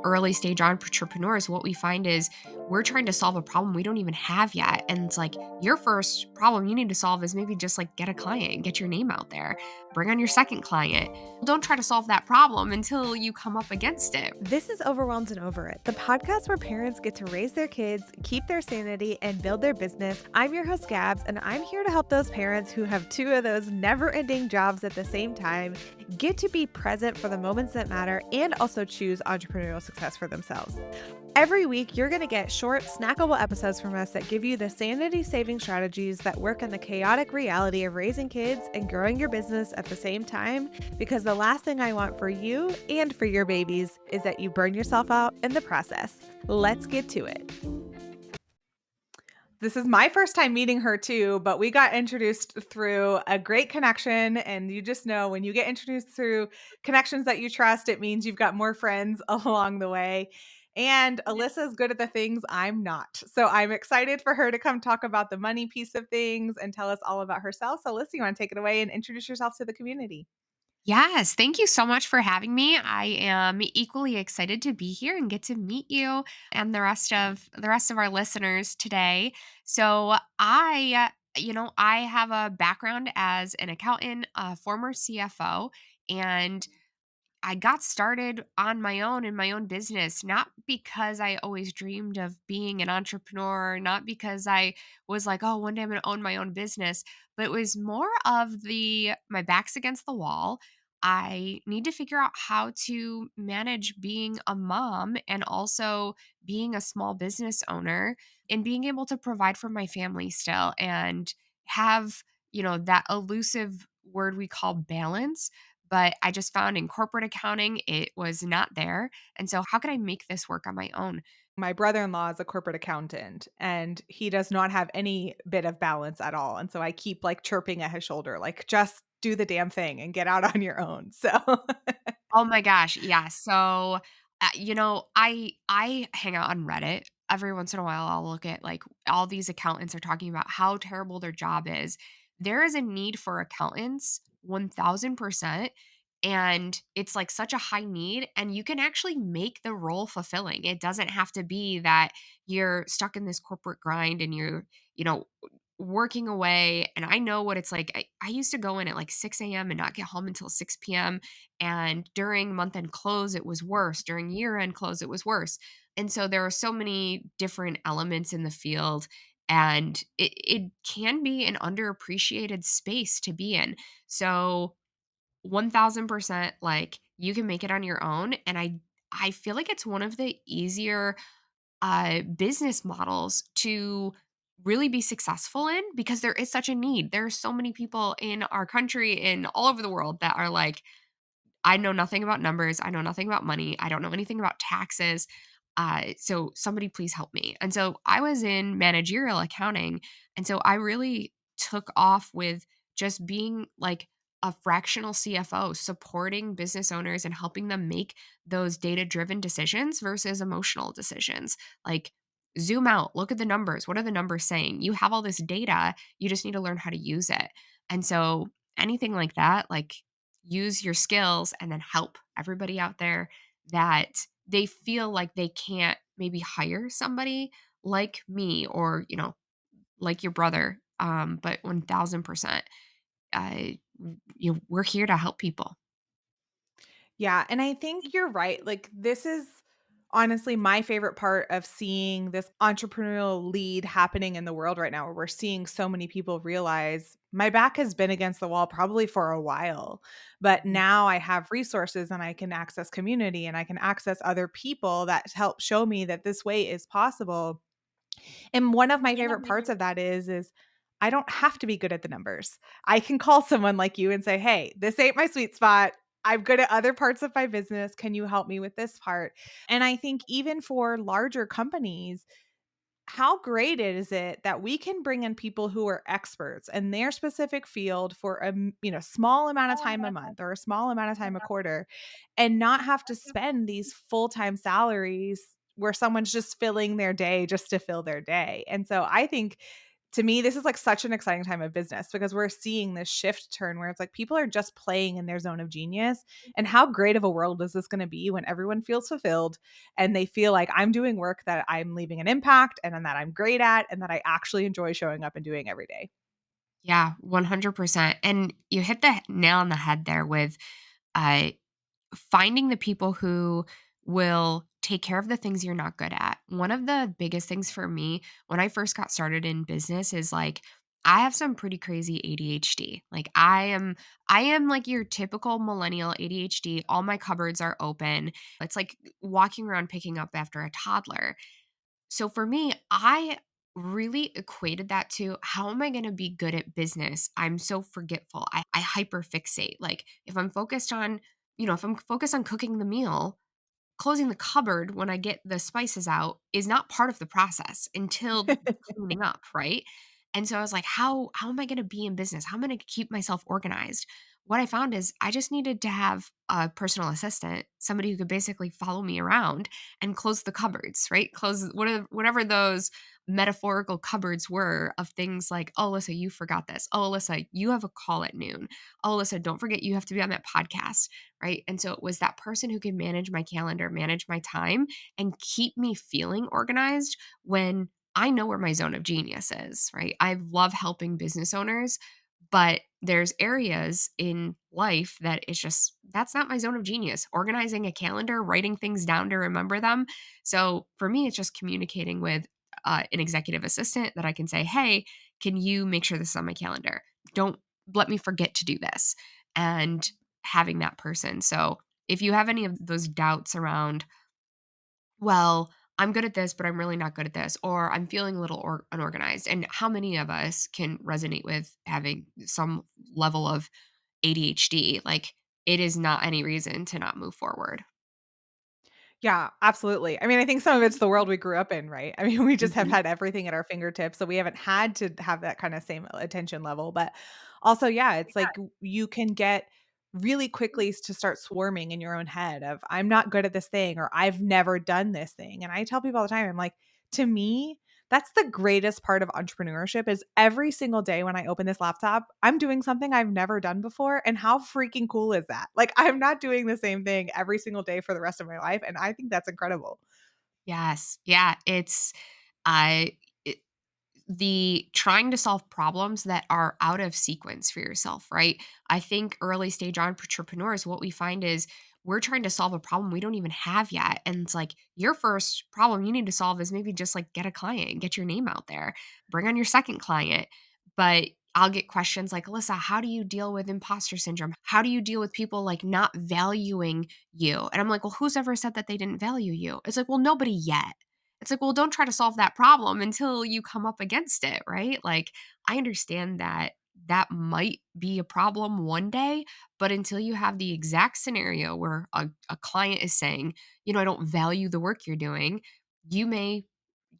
early stage entrepreneurs, what we find is we're trying to solve a problem we don't even have yet. And it's like your first problem you need to solve is maybe just like get a client, get your name out there, bring on your second client. Don't try to solve that problem until you come up against it. This is Overwhelmed and Over It, the podcast where parents get to raise their kids, keep their sanity, and build their business. I'm your host, Gabs, and I'm here to help those parents who have two of those never ending jobs at the same time get to be present for the moments that matter and also choose entrepreneurial success for themselves. Every week, you're going to get short, snackable episodes from us that give you the sanity-saving strategies that work in the chaotic reality of raising kids and growing your business at the same time, because the last thing I want for you and for your babies is that you burn yourself out in the process. Let's get to it. This is my first time meeting her too, but we got introduced through a great connection. And you just know when you get introduced through connections that you trust, it means you've got more friends along the way. And Alyssa's good at the things I'm not. So I'm excited for her to come talk about the money piece of things and tell us all about herself. So Alyssa, you want to take it away and introduce yourself to the community? Yes, thank you so much for having me. I am equally excited to be here and get to meet you and the rest of our listeners today. So, I have a background as an accountant, a former CFO, and I got started on my own in my own business, not because I always dreamed of being an entrepreneur, not because I was like, oh, one day I'm going to own my own business, but it was more of my back's against the wall. I need to figure out how to manage being a mom and also being a small business owner and being able to provide for my family still and have, that elusive word we call balance, but I just found in corporate accounting, it was not there. And so, how could I make this work on my own? My brother-in-law is a corporate accountant and he does not have any bit of balance at all. And so I keep like chirping at his shoulder, like, just do the damn thing and get out on your own. So Oh my gosh, yeah. So, I hang out on Reddit every once in a while. I'll look at like all these accountants are talking about how terrible their job is. There is a need for accountants, 1000%. And it's like such a high need, and you can actually make the role fulfilling. It doesn't have to be that you're stuck in this corporate grind and you're, you know, working away. And I know what it's like. I used to go in at like 6 a.m. and not get home until 6 p.m. And during month end close, it was worse. During year end close, it was worse. And so there are so many different elements in the field, and it can be an underappreciated space to be in. So 1000% like you can make it on your own. And I feel like it's one of the easier business models to really be successful in because there is such a need. There are so many people in our country and all over the world that are like, I know nothing about numbers. I know nothing about money. I don't know anything about taxes. So somebody please help me. And so I was in managerial accounting. And so I really took off with just being like a fractional CFO, supporting business owners and helping them make those data driven decisions versus emotional decisions. Like, zoom out, look at the numbers. What are the numbers saying? You have all this data. You just need to learn how to use it. And so anything like that, like use your skills and then help everybody out there that they feel like they can't maybe hire somebody like me or, like your brother. But 1000%, uh, we're here to help people. yeah, and I think you're right. Like, this is honestly my favorite part of seeing this entrepreneurial lead happening in the world right now, where we're seeing so many people realize my back has been against the wall probably for a while, but Mhm. now I have resources and I can access community and I can access other people that help show me that this way is possible. And one of my Yeah, favorite my parts of that is I don't have to be good at the numbers. I can call someone like you and say, "Hey, this ain't my sweet spot. I'm good at other parts of my business. Can you help me with this part?" And I think even for larger companies, how great is it that we can bring in people who are experts in their specific field for a small amount of time a month or a small amount of time a quarter, and not have to spend these full-time salaries where someone's just filling their day just to fill their day. And so I think To me, this is like such an exciting time of business because we're seeing this shift turn where it's like people are just playing in their zone of genius. And how great of a world is this going to be when everyone feels fulfilled and they feel like I'm doing work that I'm leaving an impact and that I'm great at and that I actually enjoy showing up and doing every day. Yeah, 100%. And you hit the nail on the head there with uh, finding the people who will take care of the things you're not good at. One of the biggest things for me when I first got started in business is like I have some pretty crazy ADHD. Like I am like your typical millennial ADHD. All my cupboards are open. It's like walking around picking up after a toddler. So for me, I really equated that to how am I going to be good at business? I'm so forgetful. I hyper fixate. Like if I'm focused on, if I'm focused on cooking the meal, closing the cupboard when I get the spices out is not part of the process until the cleaning up, right? And so I was like, how am I going to be in business? How am I going to keep myself organized? What I found is I just needed to have a personal assistant, somebody who could basically follow me around and close the cupboards, right? Close whatever those metaphorical cupboards were of things like, oh, Alyssa, you forgot this. Oh, Alyssa, you have a call at noon. Oh, Alyssa, don't forget you have to be on that podcast, right? And so it was that person who could manage my calendar, manage my time, and keep me feeling organized when I know where my zone of genius is, right? I love helping business owners, but there's areas in life that it's just that's not my zone of genius. Organizing a calendar, writing things down to remember them. So for me, it's just communicating with an executive assistant that I can say, hey, can you make sure this is on my calendar? Don't let me forget to do this. And having that person. So if you have any of those doubts around, well, I'm good at this, but I'm really not good at this, or I'm feeling a little unorganized. And how many of us can resonate with having some level of ADHD? Like, it is not any reason to not move forward. Yeah, absolutely. I mean, I think some of it's the world we grew up in, right? I mean, we just have Mhm. had everything at our fingertips, so we haven't had to have that kind of same attention level. But also, yeah, it's like you can get really quickly to start swarming in your own head of I'm not good at this thing or I've never done this thing. And I tell people all the time, I'm like, to me, that's the greatest part of entrepreneurship is every single day when I open this laptop, I'm doing something I've never done before. And how freaking cool is that? Like, I'm not doing the same thing every single day for the rest of my life. And I think that's incredible. Yes. Yeah. I, the trying to solve problems that are out of sequence for yourself, right? I think early stage entrepreneurs, what we find is we're trying to solve a problem we don't even have yet. And it's like your first problem you need to solve is maybe just like get a client, get your name out there, bring on your second client. But I'll get questions like, Alyssa, how do you deal with imposter syndrome? How do you deal with people like not valuing you? And I'm like, well, who's ever said that they didn't value you? It's like, well, nobody yet. It's like, well, don't try to solve that problem until you come up against it, right? Like, I understand that that might be a problem one day, but until you have the exact scenario where a client is saying, I don't value the work you're doing, you may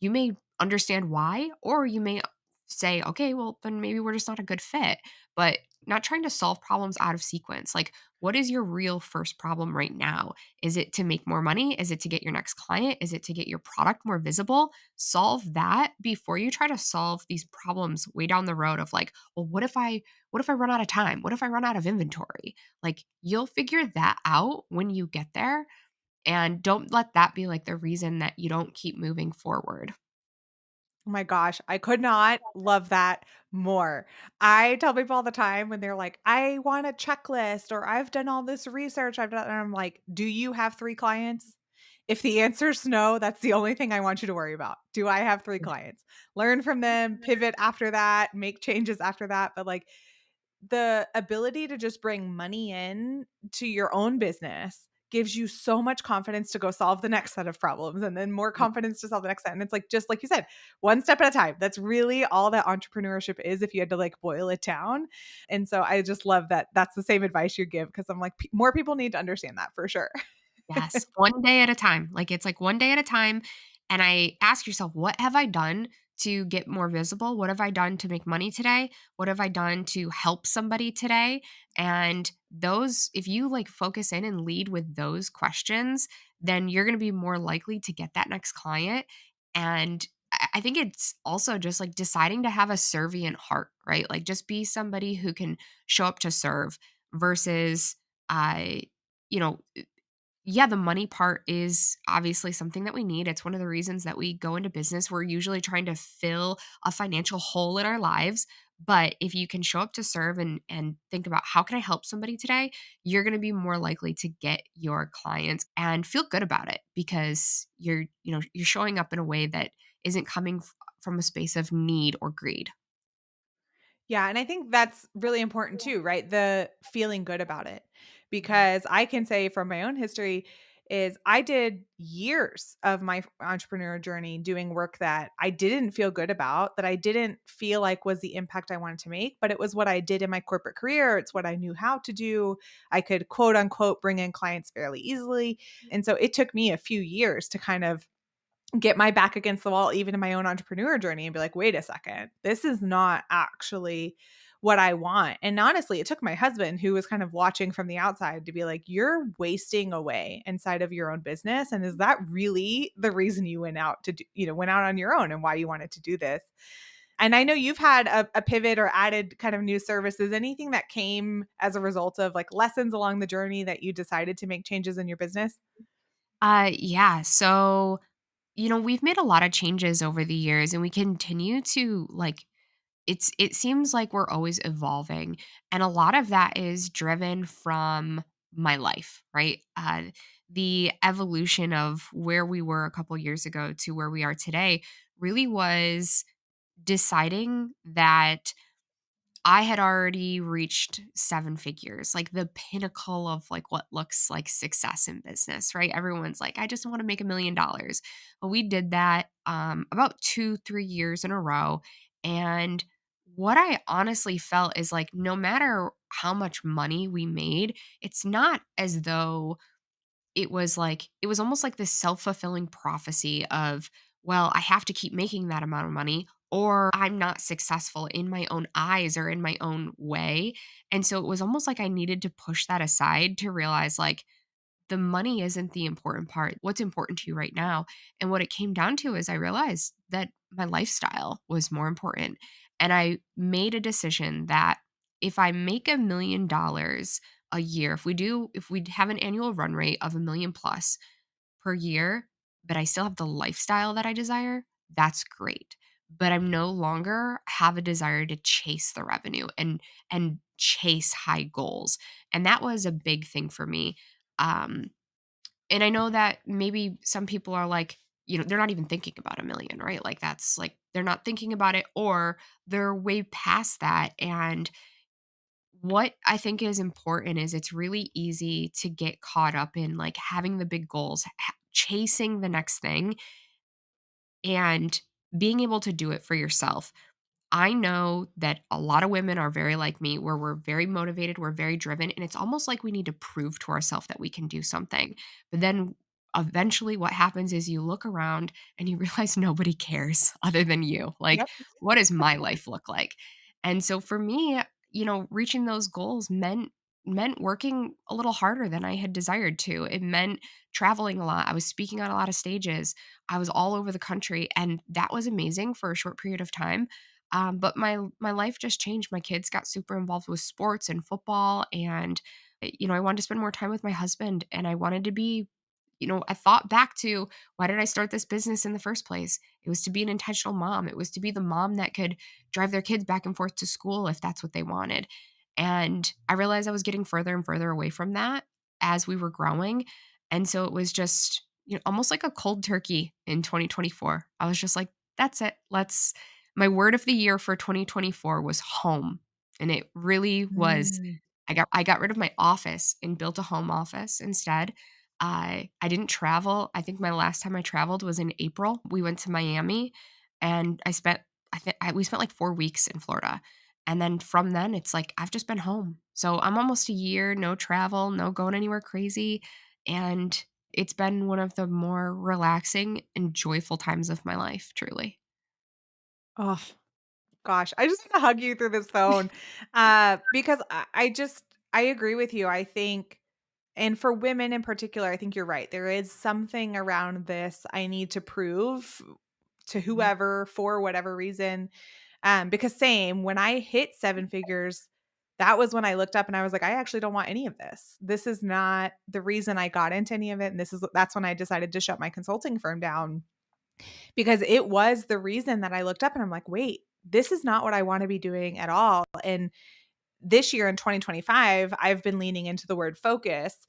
you may understand why, or you may say, okay, well, then maybe we're just not a good fit. But not trying to solve problems out of sequence. Like, what is your real first problem right now? Is it to make more money? Is it to get your next client? Is it to get your product more visible? Solve that before you try to solve these problems way down the road of like, well, what if I run out of time? What if I run out of inventory? Like you'll figure that out when you get there and don't let that be like the reason that you don't keep moving forward. Oh my gosh, I could not love that more. I tell people all the time when they're like, I want a checklist or I've done all this research. I've done, and I'm like, do you have 3 clients? If the answer is no, that's the only thing I want you to worry about. Do I have 3 clients? Learn from them, pivot after that, make changes after that. But like, the ability to just bring money in to your own business gives you so much confidence to go solve the next set of problems and then more confidence to solve the next set. And it's like, just like you said, one step at a time. That's really all that entrepreneurship is if you had to like boil it down. And so I just love that that's the same advice you give because I'm like, more people need to understand that for sure. Yes, one day at a time. Like, it's like one day at a time, and I ask yourself, "What have I done to get more visible? What have I done to make money today? What have I done to help somebody today?" And those if you, like, focus in and lead with those questions, then you're gonna be more likely to get that next client, and I think it's also just like deciding to have a servient heart, right? Like just be somebody who can show up to serve versus I, you know, yeah, the money part is obviously something that we need. It's one of the reasons that we go into business. We're usually trying to fill a financial hole in our lives. But if you can show up to serve and think about how can I help somebody today, you're going to be more likely to get your clients and feel good about it because you're showing up in a way that isn't coming from a space of need or greed. Yeah, and I think that's really important too, right? The feeling good about it. Because I can say from my own history is I did years of my entrepreneur journey doing work that I didn't feel good about, that I didn't feel like was the impact I wanted to make, but it was what I did in my corporate career, it's what I knew how to do. I could quote unquote bring in clients fairly easily. And so it took me a few years to kind of get my back against the wall even in my own entrepreneur journey and be like, "Wait a second. This is not actually what I want." And honestly, it took my husband who was kind of watching from the outside to be like, "You're wasting away inside of your own business, and is that really the reason you went out to do, went out on your own and why you wanted to do this?" And I know you've had a pivot or added kind of new services. Anything that came as a result of like lessons along the journey that you decided to make changes in your business? Yeah. So, we've made a lot of changes over the years and we continue to like it seems like we're always evolving and a lot of that is driven from my life, right? The evolution of where we were a couple years ago to where we are today really was deciding that I had already reached 7 figures, like the pinnacle of like what looks like success in business, right? Everyone's like, I just want to make $1 million. But we did that about 2, 3 years in a row. And what I honestly felt is like, no matter how much money we made, it's not as though it was almost like this self-fulfilling prophecy of, well, I have to keep making that amount of money or I'm not successful in my own eyes or in my own way. And so it was almost like I needed to push that aside to realize like the money isn't the important part. What's important to you right now? And what it came down to is I realized that my lifestyle was more important. And I made a decision that if I make $1 million a year, if we have an annual run rate of 1 million plus per year, but I still have the lifestyle that I desire, that's great. But I'm no longer have a desire to chase the revenue and chase high goals. And that was a big thing for me. Um, and I know that maybe some people are like, they're not even thinking about 1 million, right? Like that's like they're not thinking about it or they're way past that. And what I think is important is it's really easy to get caught up in like having the big goals, chasing the next thing and being able to do it for yourself. I know that a lot of women are very like me, where we're very motivated, we're very driven, and it's almost like we need to prove to ourselves that we can do something. But then eventually, what happens is you look around and you realize nobody cares other than you. Like, Yep. what does my life look like? And so for me, reaching those goals meant working a little harder than I had desired to. It meant traveling a lot. I was speaking on a lot of stages. I was all over the country, and that was amazing for a short period of time, but my life just changed. My kids got super involved with sports and football, and I wanted to spend more time with my husband, and I wanted to be. I thought back to why did I start this business in the first place? It was to be an intentional mom. It was to be the mom that could drive their kids back and forth to school if that's what they wanted. And I realized I was getting further and further away from that as we were growing. And so it was just, almost like a cold turkey in 2024. I was just like, that's it. My word of the year for 2024 was home. And it really was Mm. I got rid of my office and built a home office instead. I didn't travel. I think my last time I traveled was in April. We went to Miami and we spent like 4 weeks in Florida. And then from then it's like I've just been home. So I'm almost a year, no travel, no going anywhere crazy. And it's been one of the more relaxing and joyful times of my life, truly. Oh, gosh, I just want to hug you through this phone, because I agree with you. I think, and for women in particular, I think you're right. There is something around this. I need to prove to Mhm. whoever for whatever reason. Because same, when I hit 7 figures, that was when I looked up and I was like, "I actually don't want any of this. This is not the reason I got into any of it." And that's when I decided to shut my consulting firm down because it was the reason that I looked up and I'm like, "Wait, this is not what I want to be doing at all." And this year in 2025, I've been leaning into the word focus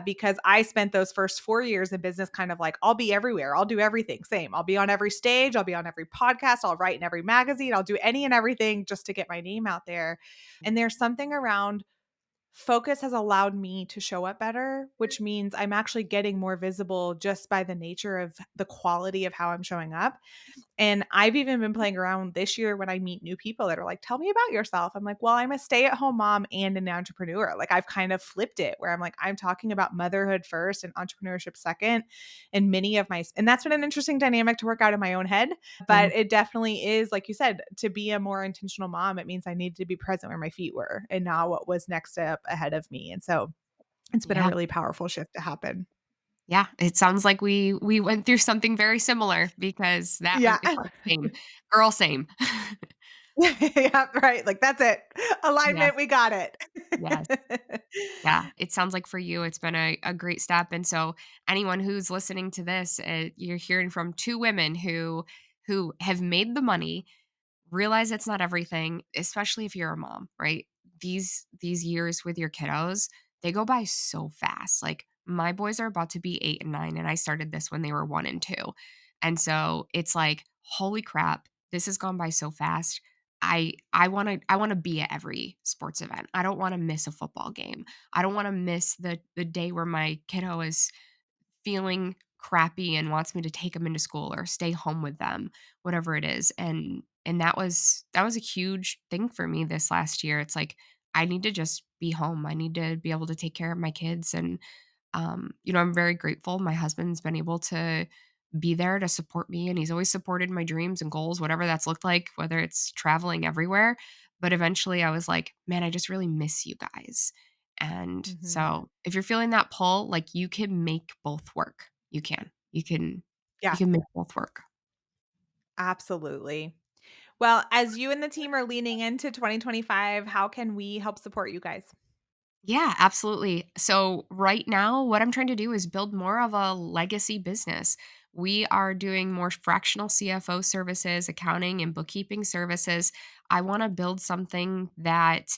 because I spent those first 4 years in business kind of like, I'll be everywhere. I'll do everything. Same. I'll be on every stage. I'll be on every podcast. I'll write in every magazine. I'll do any and everything just to get my name out there. And there's something around focus has allowed me to show up better, which means I'm actually getting more visible just by the nature of the quality of how I'm showing up. And I've even been playing around this year when I meet new people that are like, "Tell me about yourself." I'm like, "Well, I'm a stay-at-home mom and an entrepreneur." Like I've kind of flipped it where I'm like, I'm talking about motherhood first and entrepreneurship second. And and that's been an interesting dynamic to work out in my own head. Yeah. But it definitely is, like you said, to be a more intentional mom, it means I needed to be present where my feet were and not what was next up ahead of me. And so it's been a Yeah. really powerful shift to happen. Yeah, it sounds like we went through something very similar because that was Yeah. it's like same. Girl, same. Yeah, right. Like that's it. Yes, Alignment, we got it. yes. Yeah, it sounds like for you, it's been a great step, and so anyone who's listening to this, you're hearing from 2 women who have made the money. Realize it's not everything, especially if you're a mom, right? These years with your kiddos, they go by so fast. Like my boys are about to be 8 and 9 and I started this when they were 1 and 2. And so it's like, holy crap, this has gone by so fast. I want to be at every sports event. I don't want to miss a football game. I don't want to miss the day where my kiddo is feeling crappy and wants me to take them into school or stay home with them, whatever it is. And that was a huge thing for me this last year. It's like I need to just be home. I need to be able to take care of my kids and I'm very grateful. My husband's been able to be there to support me, and he's always supported my dreams and goals, whatever that's looked like, whether it's traveling everywhere. But eventually I was like, man, I just really miss you guys. And Mhm. so if you're feeling that pull, like you can make both work. You can. You Yeah, can make both work. absolutely. Well, as you and the team are leaning into 2025, how can we help support you guys? Yeah, absolutely. So, right now, what I'm trying to do is build more of a legacy business. We are doing more fractional CFO services, accounting, and bookkeeping services. I want to build something that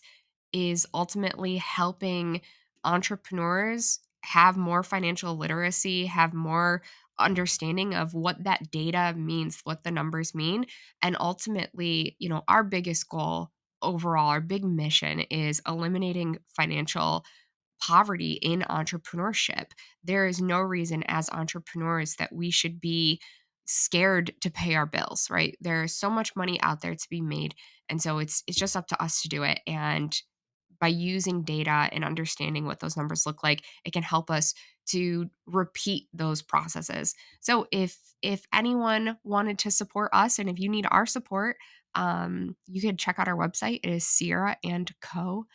is ultimately helping entrepreneurs have more financial literacy, have more understanding of what that data means, what the numbers mean. And ultimately, our biggest goal overall, our big mission is eliminating financial poverty in entrepreneurship. There is no reason as entrepreneurs that we should be scared to pay our bills, right? There's so much money out there to be made. And so it's just up to us to do it. And by using data and understanding what those numbers look like, it can help us to repeat those processes. So if anyone wanted to support us and if you need our support, you can check out our website. It is Sierra and Co.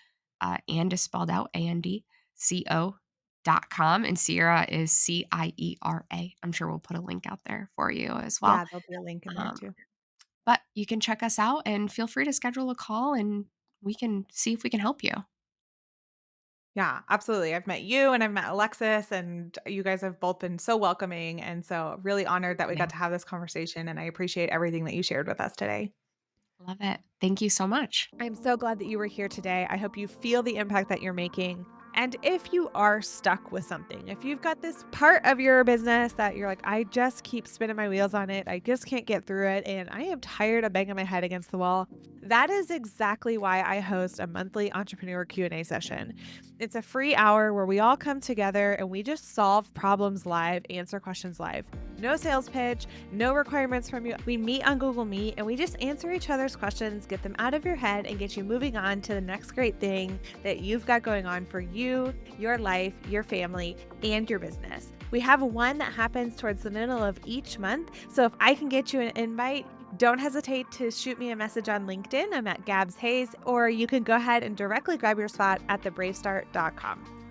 And is spelled out ANDCO.com. And Sierra is CIERA. I'm sure we'll put a link out there for you as well. Yeah, there'll be a link in there Um, too. but you can check us out and feel free to schedule a call and we can see if we can help you. Yeah, absolutely. I've met you and I've met Alexis, and you guys have both been so welcoming. And so, really honored that we Yeah, got to have this conversation. And I appreciate everything that you shared with us today. love it. Thank you so much. I'm so glad that you were here today. I hope you feel the impact that you're making. And if you are stuck with something, if you've got this part of your business that you're like, I just keep spinning my wheels on it, I just can't get through it, and I am tired of banging my head against the wall, that is exactly why I host a monthly entrepreneur Q&A session. It's a free hour where we all come together and we just solve problems live, answer questions live. No sales pitch, no requirements from you. We meet on Google Meet and we just answer each other's questions, get them out of your head, and get you moving on to the next great thing that you've got going on for you, your life, your family, and your business. We have one that happens towards the middle of each month. So if I can get you an invite, don't hesitate to shoot me a message on LinkedIn. I'm at Gabs Hayes, or you can go ahead and directly grab your spot at thebravestart.com.